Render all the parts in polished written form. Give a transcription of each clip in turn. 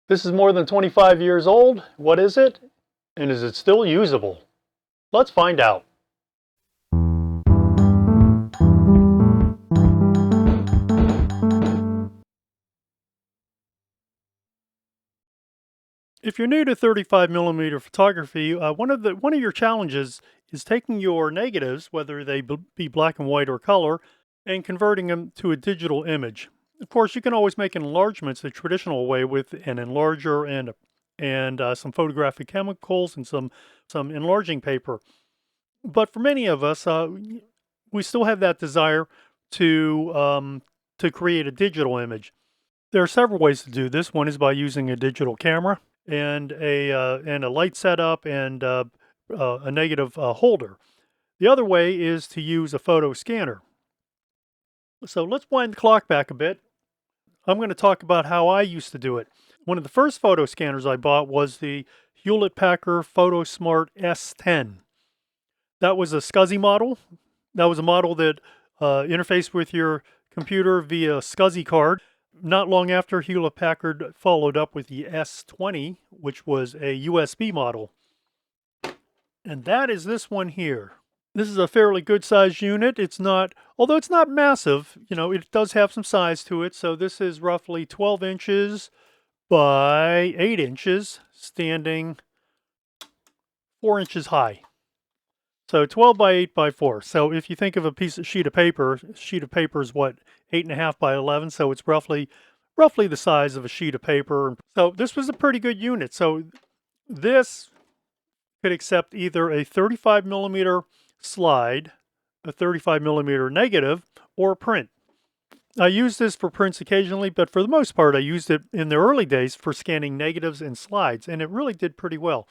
This is more than 25 years old. What is it? And is it still usable? Let's find out. If you're new to 35mm photography, one of your challenges is taking your negatives, whether they be black and white or color, and converting them to a digital image. Of course, you can always make enlargements the traditional way with an enlarger and some photographic chemicals and some enlarging paper. But for many of us, we still have that desire to create a digital image. There are several ways to do this. One is by using a digital camera and a light setup and a negative holder. The other way is to use a photo scanner. So let's wind the clock back a bit. I'm going to talk about how I used to do it. One of the first photo scanners I bought was the Hewlett-Packard PhotoSmart S20. That was a SCSI model. That was a model that interfaced with your computer via SCSI card. Not long after, Hewlett-Packard followed up with the S20, which was a USB model. And that is this one here. This is a fairly good sized unit. It's not, although it's not massive, it does have some size to it. So this is roughly 12 inches by 8 inches, standing 4 inches high. So 12 by 8 by 4. So if you think of a sheet of paper is what, 8.5 by 11. So it's roughly the size of a sheet of paper. So this was a pretty good unit. So this could accept either a 35mm slide, a 35mm negative, or print. I use this for prints occasionally, but for the most part, I used it in the early days for scanning negatives and slides, and it really did pretty well.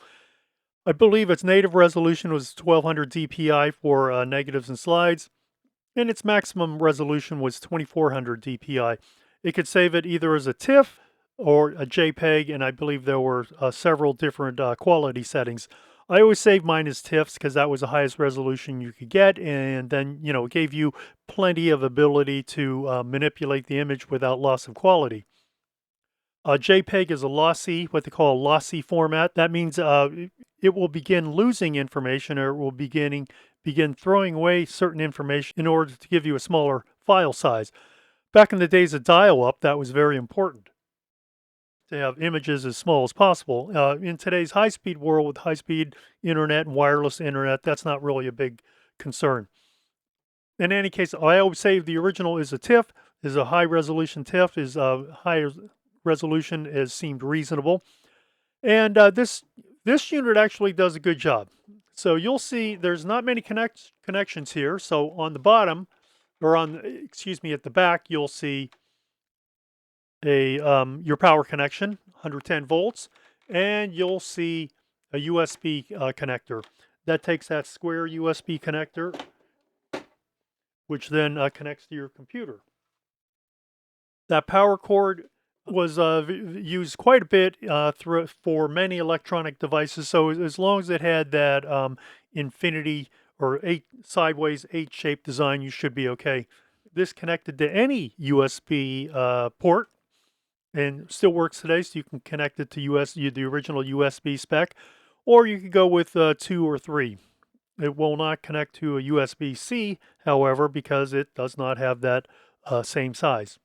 I believe its native resolution was 1200 dpi for negatives and slides, and its maximum resolution was 2400 dpi. It could save it either as a TIFF or a JPEG, and I believe there were several different quality settings. I always save mine as TIFFs because that was the highest resolution you could get, and then, it gave you plenty of ability to manipulate the image without loss of quality. JPEG is a lossy, what they call a lossy format. That means it will begin losing information, or it will begin throwing away certain information in order to give you a smaller file size. Back in the days of dial-up, that was very important, to have images as small as possible. In today's high-speed world with high-speed internet and wireless internet, that's not really a big concern. In any case, I always say the original is a TIFF, is a high-resolution TIFF, is a higher resolution as seemed reasonable. And this unit actually does a good job. So you'll see there's not many connections here. So on the bottom, or at the back, you'll see your power connection, 110 volts, and you'll see a USB connector. That takes that square USB connector, which then connects to your computer. That power cord was used quite a bit for many electronic devices. So as long as it had that infinity or sideways 8-shaped design, you should be okay. This connected to any USB port and still works today, so you can connect it to the original USB spec, or you could go with 2 or 3. It will not connect to a USB-C, however, because it does not have that same size.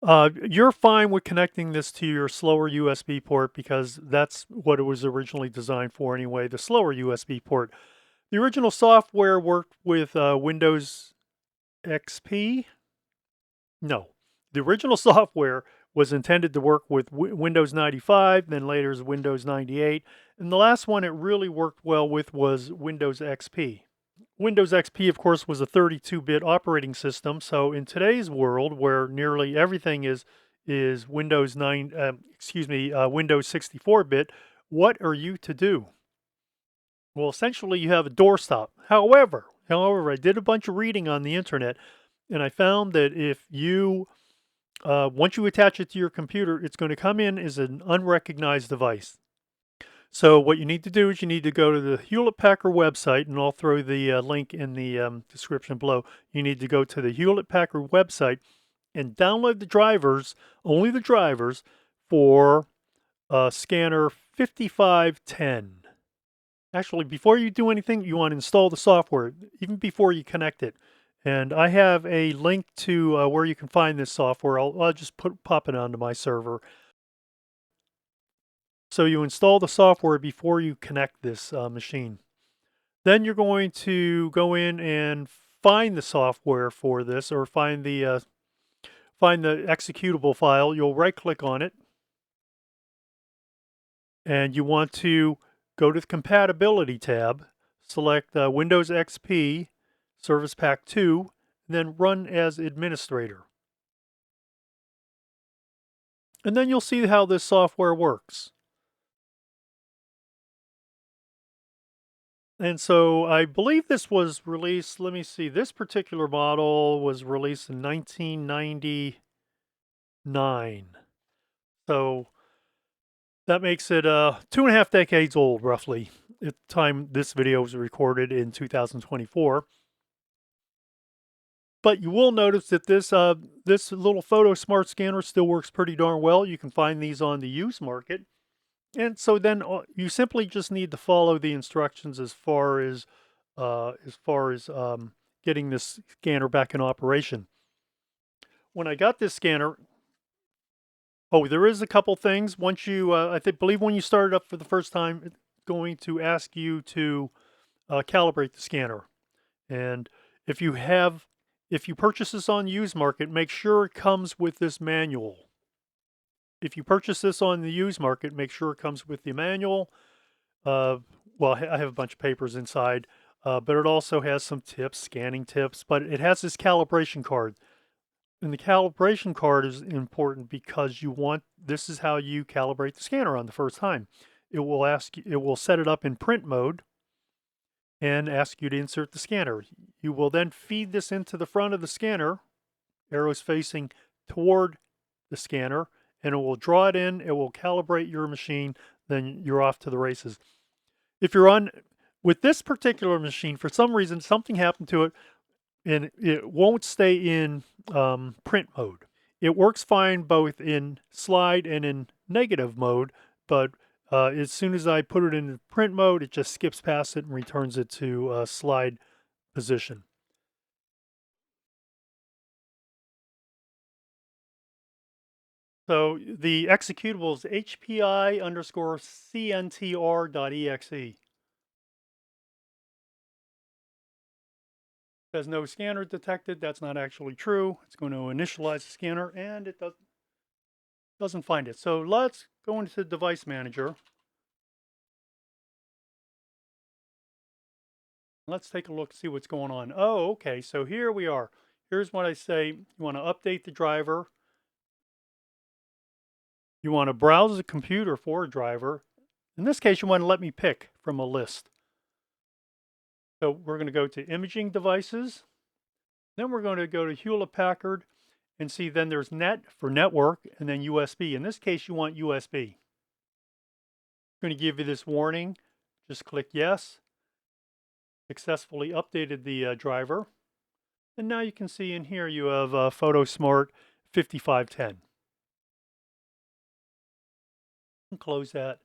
You're fine with connecting this to your slower USB port because that's what it was originally designed for anyway, the slower USB port. The original software worked with Windows XP? No. The original software was intended to work with Windows 95, then later is Windows 98, and the last one it really worked well with was Windows XP. Windows XP, of course, was a 32-bit operating system, so in today's world, where nearly everything is Windows 64-bit, what are you to do? Well, essentially, you have a doorstop. However, I did a bunch of reading on the internet, and I found that if you once you attach it to your computer, it's going to come in as an unrecognized device. So what you need to do is you need to go to the Hewlett-Packard website, and I'll throw the link in the description below. You need to go to the Hewlett-Packard website and download the drivers, only the drivers, for scanner 5510. Actually, before you do anything, you want to install the software, even before you connect it. And I have a link to where you can find this software. I'll just pop it onto my server. So you install the software before you connect this machine. Then you're going to go in and find the software for this, or find the executable file. You'll right-click on it, and you want to go to the Compatibility tab, select Windows XP, Service Pack 2, and then Run as Administrator. And then you'll see how this software works. And so I believe this was released, let me see, this particular model was released in 1999. So that makes it 2.5 decades old, roughly, at the time this video was recorded in 2024. But you will notice that this little PhotoSmart scanner still works pretty darn well. You can find these on the used market. And so then you simply just need to follow the instructions as far as getting this scanner back in operation. When I got this scanner, oh, there is a couple things. Once you, believe when you start it up for the first time, it's going to ask you to calibrate the scanner. And if you purchase this on used market, make sure it comes with this manual. If you purchase this on the used market, make sure it comes with the manual. Well, I have a bunch of papers inside, but it also has some tips, scanning tips, but it has this calibration card. And the calibration card is important because this is how you calibrate the scanner on the first time. It will set it up in print mode and ask you to insert the scanner. You will then feed this into the front of the scanner, arrows facing toward the scanner, and it will draw it in, it will calibrate your machine, then you're off to the races. If you're with this particular machine, for some reason, something happened to it, and it won't stay in print mode. It works fine both in slide and in negative mode, but as soon as I put it in print mode, it just skips past it and returns it to slide position. So the executable is HPI_CNTR.exe. There's no scanner detected. That's not actually true. It's going to initialize the scanner, and it doesn't find it. So let's go into the device manager. Let's take a look, see what's going on. Oh, okay. So here we are. Here's what I say. You want to update the driver. You want to browse the computer for a driver. In this case, you want to let me pick from a list. So we're going to go to imaging devices. Then we're going to go to Hewlett-Packard and see then there's net for network and then USB. In this case, you want USB. I'm going to give you this warning. Just click yes. Successfully updated the driver. And now you can see in here you have PhotoSmart 5510. Close that.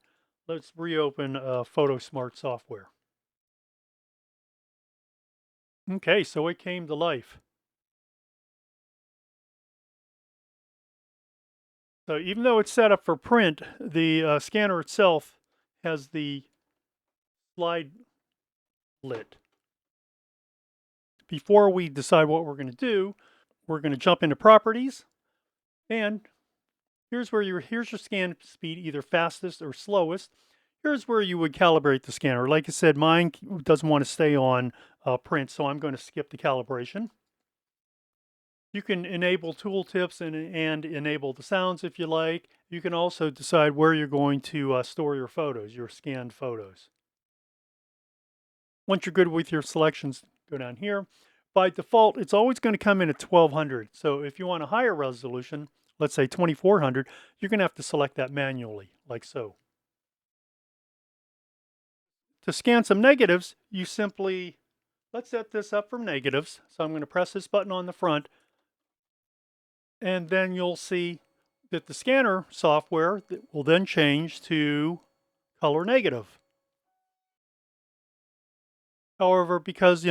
Let's reopen PhotoSmart software. Okay, so it came to life. So even though it's set up for print, the scanner itself has the slide lit. Before we decide what we're going to do, we're going to jump into properties, and here's your scan speed, either fastest or slowest. Here's where you would calibrate the scanner. Like I said, mine doesn't want to stay on print, so I'm going to skip the calibration. You can enable tooltips and enable the sounds if you like. You can also decide where you're going to store your photos, your scanned photos. Once you're good with your selections, go down here. By default, it's always going to come in at 1200. So if you want a higher resolution, let's say 2400, you're going to have to select that manually, like so. To scan some negatives, you simply, let's set this up for negatives. So I'm going to press this button on the front, and then you'll see that the scanner software will then change to color negative. However, because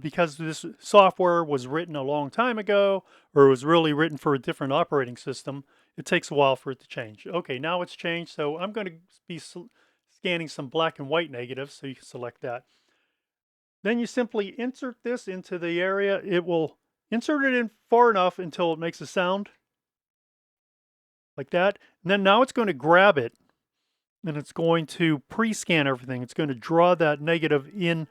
because this software was written a long time ago, or it was really written for a different operating system, it takes a while for it to change. Okay, now it's changed, so I'm going to be scanning some black and white negatives, so you can select that. Then you simply insert this into the area. It will insert it in far enough until it makes a sound like that. And then now it's going to grab it and it's going to pre-scan everything. It's going to draw that negative in,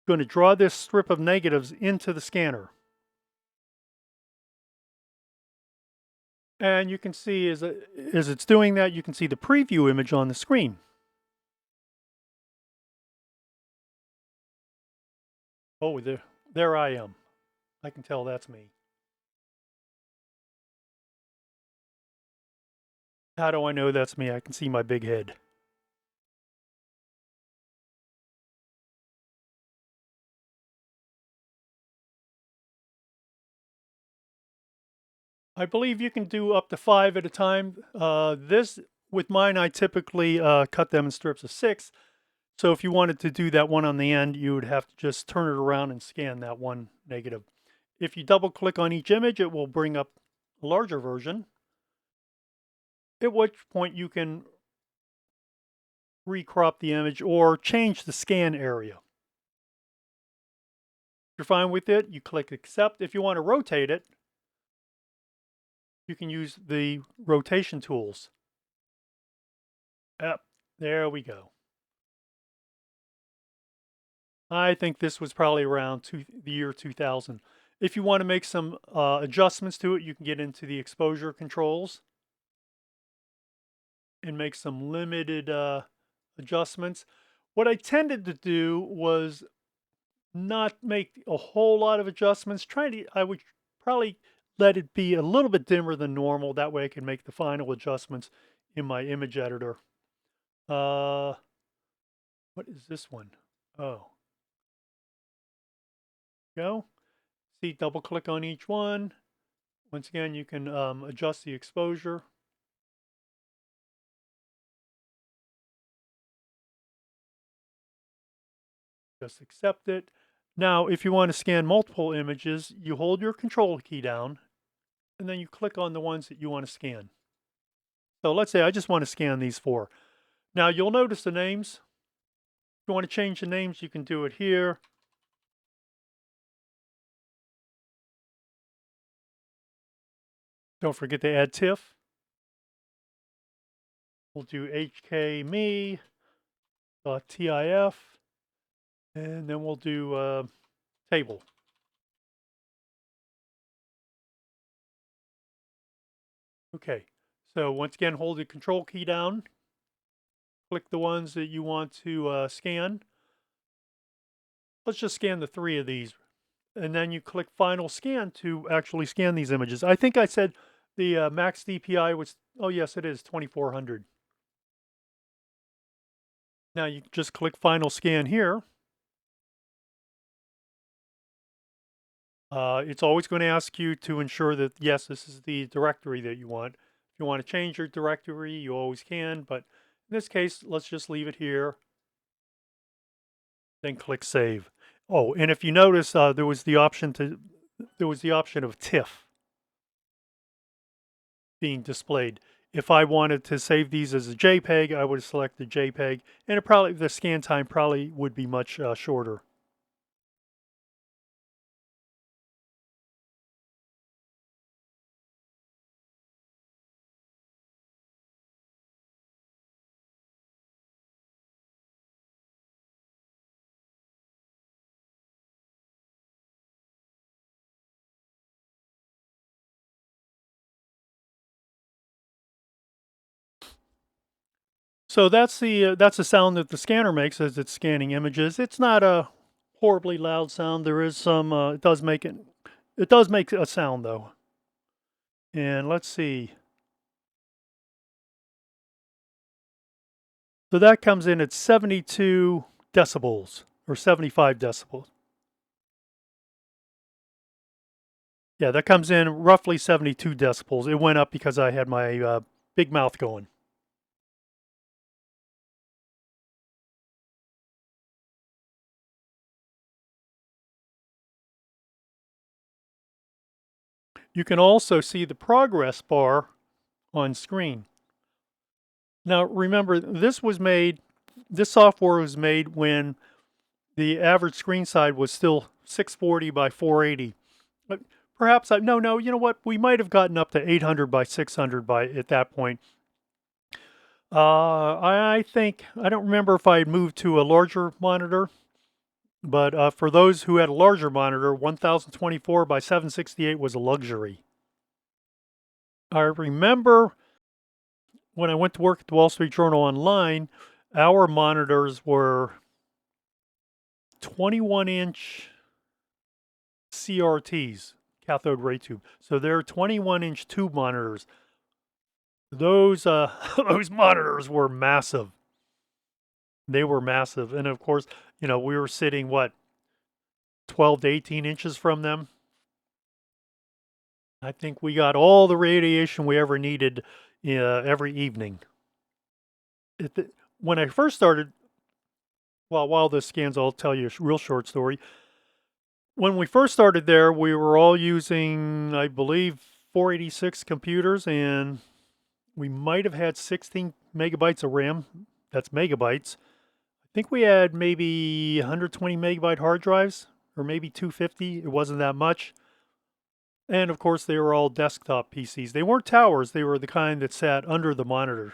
going to draw this strip of negatives into the scanner. And you can see as it's doing that, you can see the preview image on the screen. Oh, there I am. I can tell that's me. How do I know that's me? I can see my big head. I believe you can do up to 5 at a time. With mine, I typically cut them in strips of 6. So if you wanted to do that one on the end, you would have to just turn it around and scan that one negative. If you double click on each image, it will bring up a larger version, at which point you can recrop the image or change the scan area. If you're fine with it, you click accept. If you want to rotate it, you can use the rotation tools. Yep, there we go. I think this was probably around the year 2000. If you want to make some adjustments to it, you can get into the exposure controls and make some limited adjustments. What I tended to do was not make a whole lot of adjustments. I would probably let it be a little bit dimmer than normal. That way I can make the final adjustments in my image editor. What is this one? Oh, go. See, double click on each one. Once again, you can adjust the exposure. Just accept it. Now, if you want to scan multiple images, you hold your control key down, and then you click on the ones that you want to scan. So let's say I just want to scan these 4. Now, you'll notice the names. If you want to change the names, you can do it here. Don't forget to add TIFF. We'll do HKME.TIF, and then we'll do table. Okay, so once again, hold the control key down. Click the ones that you want to scan. Let's just scan the 3 of these. And then you click Final Scan to actually scan these images. I think I said the max DPI was, oh yes, it is 2400. Now you just click Final Scan here. It's always going to ask you to ensure that, yes, this is the directory that you want. If you want to change your directory, you always can. But in this case, let's just leave it here. Then click Save. Oh, and if you notice, there was the option of TIFF being displayed. If I wanted to save these as a JPEG, I would select the JPEG, and the scan time probably would be much shorter. So that's the sound that the scanner makes as it's scanning images. It's not a horribly loud sound. There is some. It does make a sound though. And let's see. So that comes in at 72 decibels or 75 decibels. Yeah, that comes in roughly 72 decibels. It went up because I had my big mouth going. You can also see the progress bar on screen. Now, remember, this software was made when the average screen size was still 640 by 480. But perhaps no, you know what? We might have gotten up to 800 by 600 by at that point. I think, I don't remember if I had moved to a larger monitor, but for those who had a larger monitor, 1024 by 768 was a luxury. I remember when I went to work at the Wall Street Journal Online, our monitors were 21-inch CRTs, cathode ray tube. So they're 21-inch tube monitors. Those those monitors were massive. They were massive, and of course, you know, we were sitting what 12 to 18 inches from them. I think we got all the radiation we ever needed every evening. When I first started, well, while this scans, I'll tell you a real short story. When we first started there, we were all using, I believe, 486 computers, and we might have had 16 megabytes of RAM. That's megabytes. I think we had maybe 120 megabyte hard drives, or maybe 250. It wasn't that much. And of course, they were all desktop PCs. They weren't towers, they were the kind that sat under the monitor.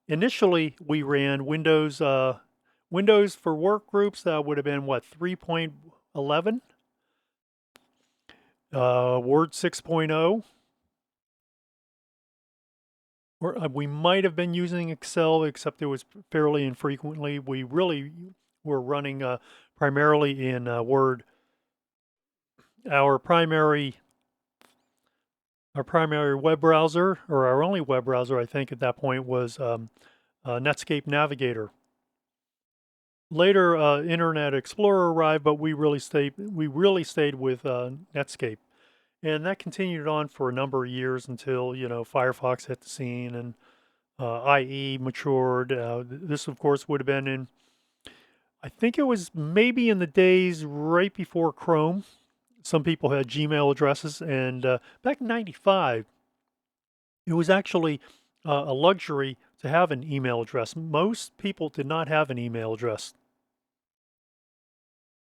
Initially, we ran Windows for work groups. That would have been what, 3.11? Word 6.0. We might have been using Excel, except it was fairly infrequently. We really were running primarily in Word. Our primary web browser, or our only web browser, I think, at that point was Netscape Navigator. Later, Internet Explorer arrived, but we really stayed with Netscape, and that continued on for a number of years until, you know, Firefox hit the scene and IE matured. This, of course, would have been in, I think it was maybe in the days right before Chrome. Some people had Gmail addresses, and back in '95, it was actually a luxury to have an email address. Most people did not have an email address.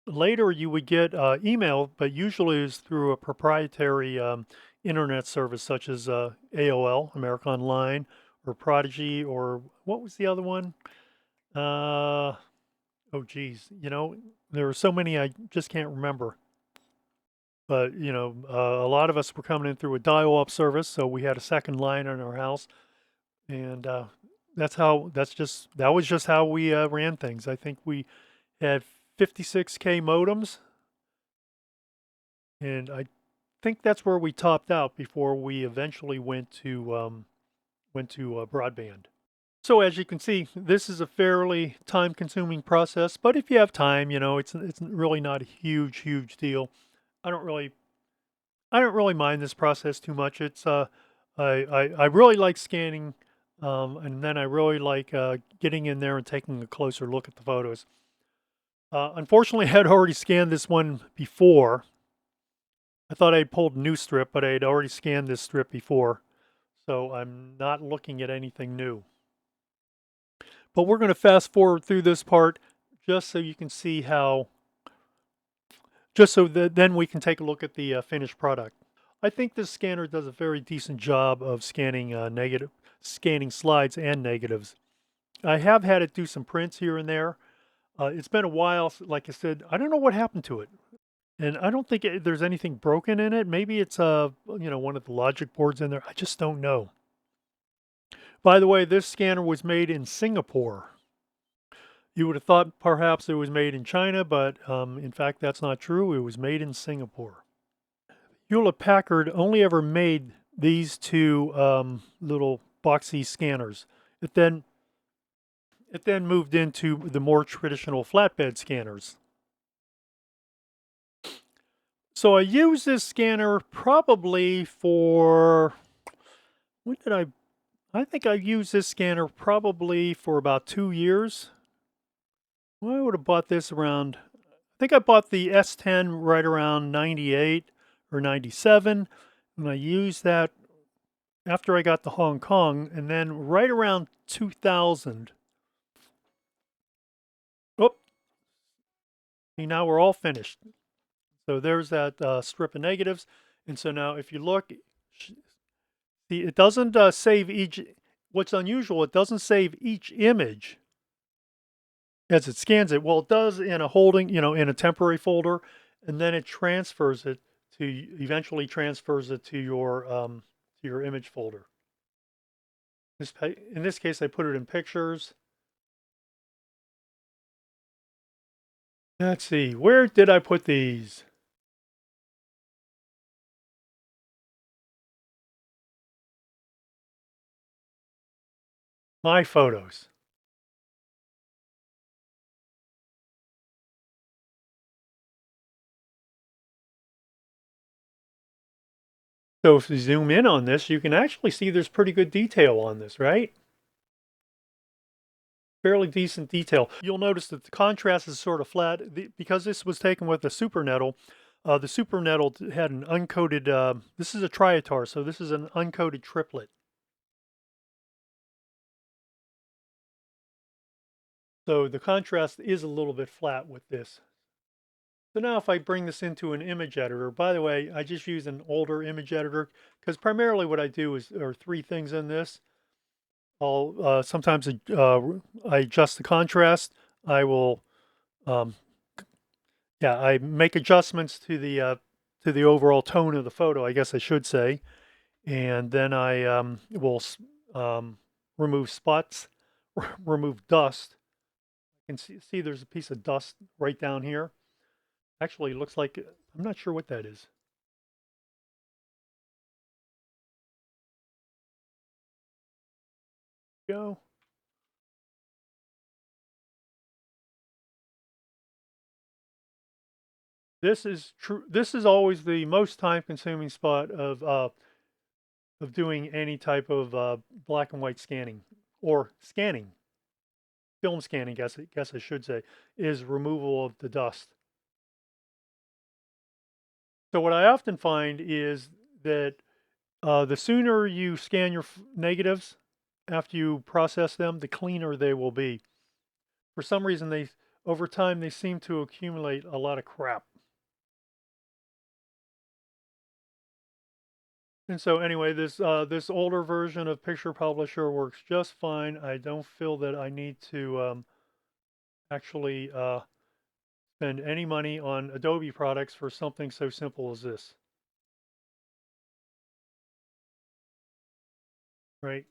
Later, you would get email, but usually it's through a proprietary internet service such as AOL, America Online, or Prodigy, or what was the other one? Oh, geez, you know, there are so many I just can't remember. But, you know, a lot of us were coming in through a dial-up service, so we had a second line in our house, and that was just how we ran things. I think we had 56K modems, and I think that's where we topped out before we eventually went to broadband. So as you can see, this is a fairly time-consuming process, but if you have time, you know, it's really not a huge deal. I don't really mind this process too much. I really like scanning, and then I really like getting in there and taking a closer look at the photos. Unfortunately, I had already scanned this one before. I thought I had pulled a new strip, but I had already scanned this strip before, so I'm not looking at anything new. But we're going to fast forward through this part just so you can see how, just so that then we can take a look at the finished product. I think this scanner does a very decent job of scanning scanning slides and negatives. I have had it do some prints here and there. It's been a while, like I said, I don't know what happened to it. And I don't think there's anything broken in it. Maybe it's you know, one of the logic boards in there. I just don't know. By the way, this scanner was made in Singapore. You would have thought perhaps it was made in China, but in fact, that's not true. It was made in Singapore. Hewlett-Packard only ever made these two little boxy scanners. It then moved into the more traditional flatbed scanners. So I use this scanner probably for, when did I think I used this scanner probably for about 2 years. Well, I would have bought this around, I think I bought the S10 right around 98 or 97, and I used that after I got to Hong Kong, and then right around 2000. Oh, see, now we're all finished. So there's that strip of negatives. And so now if you look, see, it doesn't save each, what's unusual, it doesn't save each image as it scans it. Well, it does in a holding, in a temporary folder, and then it transfers it eventually transfers it to your image folder. In this case, I put it in pictures. Let's see, where did I put these? My photos. So if you zoom in on this, you can actually see there's pretty good detail on this, right? Fairly decent detail. You'll notice that the contrast is sort of flat. Because this was taken with a super nettle, the super nettle had an uncoated, this is a triatar, so this is an uncoated triplet. So the contrast is a little bit flat with this. So now if I bring this into an image editor, by the way, I just use an older image editor because primarily what I do are three things in this. I'll sometimes I adjust the contrast. I will, um, yeah, I make adjustments to the overall tone of the photo, I guess I should say, and then I will remove spots, remove dust. You can see there's a piece of dust right down here. Actually, it looks like, I'm not sure what that is. Go. This is true. This is always the most time-consuming spot of doing any type of black and white scanning or scanning, film scanning. Guess I should say, is removal of the dust. So what I often find is that the sooner you scan your negatives after you process them, the cleaner they will be. For some reason, over time they seem to accumulate a lot of crap. And so anyway, this older version of Picture Publisher works just fine. I don't feel that I need to actually spend any money on Adobe products for something so simple as this. Right?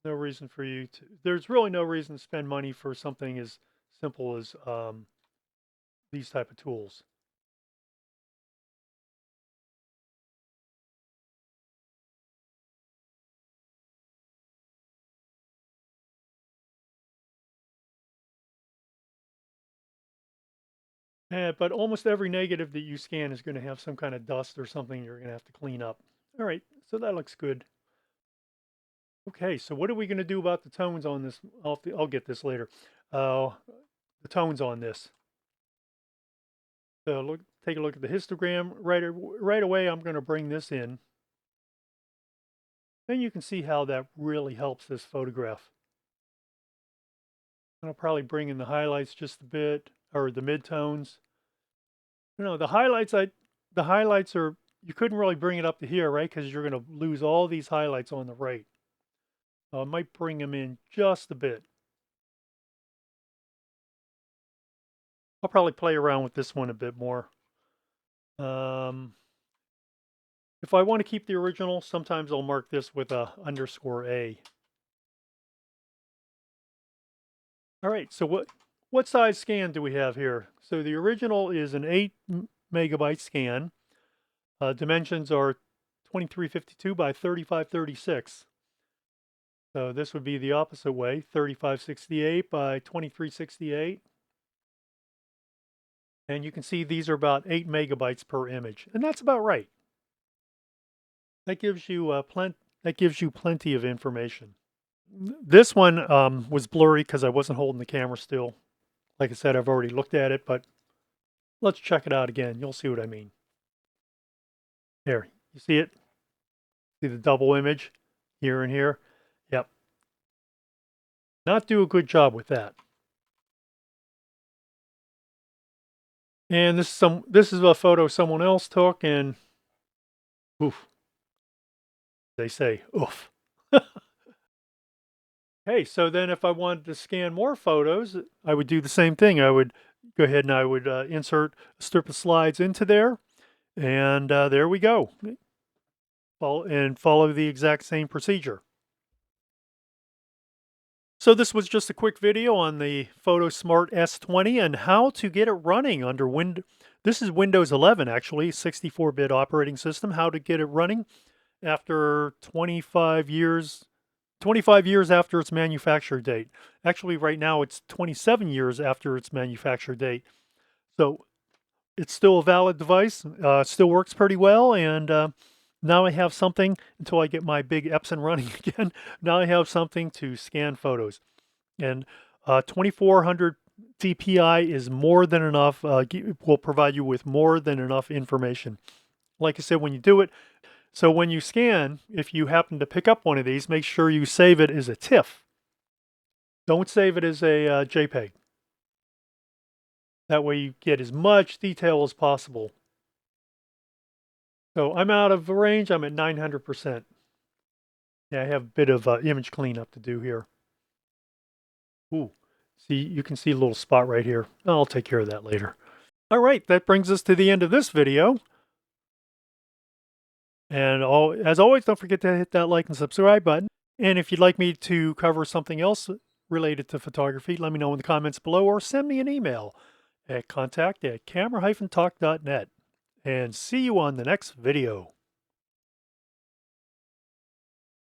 No reason for you to. There's really no reason to spend money for something as simple as these type of tools. But almost every negative that you scan is going to have some kind of dust or something you're going to have to clean up. All right, so that looks good. Okay, so what are we going to do about the tones on this? I'll get this later. The tones on this. So take a look at the histogram. Right away, I'm going to bring this in. Then you can see how that really helps this photograph. I'll probably bring in the highlights just a bit, or the midtones. The highlights are, you couldn't really bring it up to here, right? Because you're going to lose all these highlights on the right. I might bring them in just a bit. I'll probably play around with this one a bit more. If I want to keep the original, sometimes I'll mark this with a _A. All right, so what size scan do we have here? So the original is an 8 megabyte scan. Dimensions are 2352 by 3536. So this would be the opposite way, 3568 by 2368. And you can see these are about 8 megabytes per image, and that's about right. That gives you plenty of information. This one was blurry because I wasn't holding the camera still. Like I said, I've already looked at it, but let's check it out again. You'll see what I mean. There, you see it? See the double image here and here? Yep. Not do a good job with that. And this is a photo someone else took, and oof, they say oof. Hey, so then if I wanted to scan more photos, I would do the same thing. I would go ahead and I would insert a strip of slides into there, and there we go. Follow the exact same procedure. So this was just a quick video on the PhotoSmart S20 and how to get it running under This is Windows 11, actually, 64-bit operating system. How to get it running after 25 years after its manufacture date. Actually, right now it's 27 years after its manufacture date. So it's still a valid device. Still works pretty well, and now I have something, until I get my big Epson running again, now I have something to scan photos. And 2400 dpi is more than enough, will provide you with more than enough information. Like I said, when you do it, so when you scan, if you happen to pick up one of these, make sure you save it as a TIFF. Don't save it as a JPEG. That way you get as much detail as possible. So I'm out of range. I'm at 900%. Yeah, I have a bit of image cleanup to do here. Ooh, see, you can see a little spot right here. I'll take care of that later. All right, that brings us to the end of this video. And as always, don't forget to hit that like and subscribe button. And if you'd like me to cover something else related to photography, let me know in the comments below or send me an email at contact@camera-talk.net. And see you on the next video.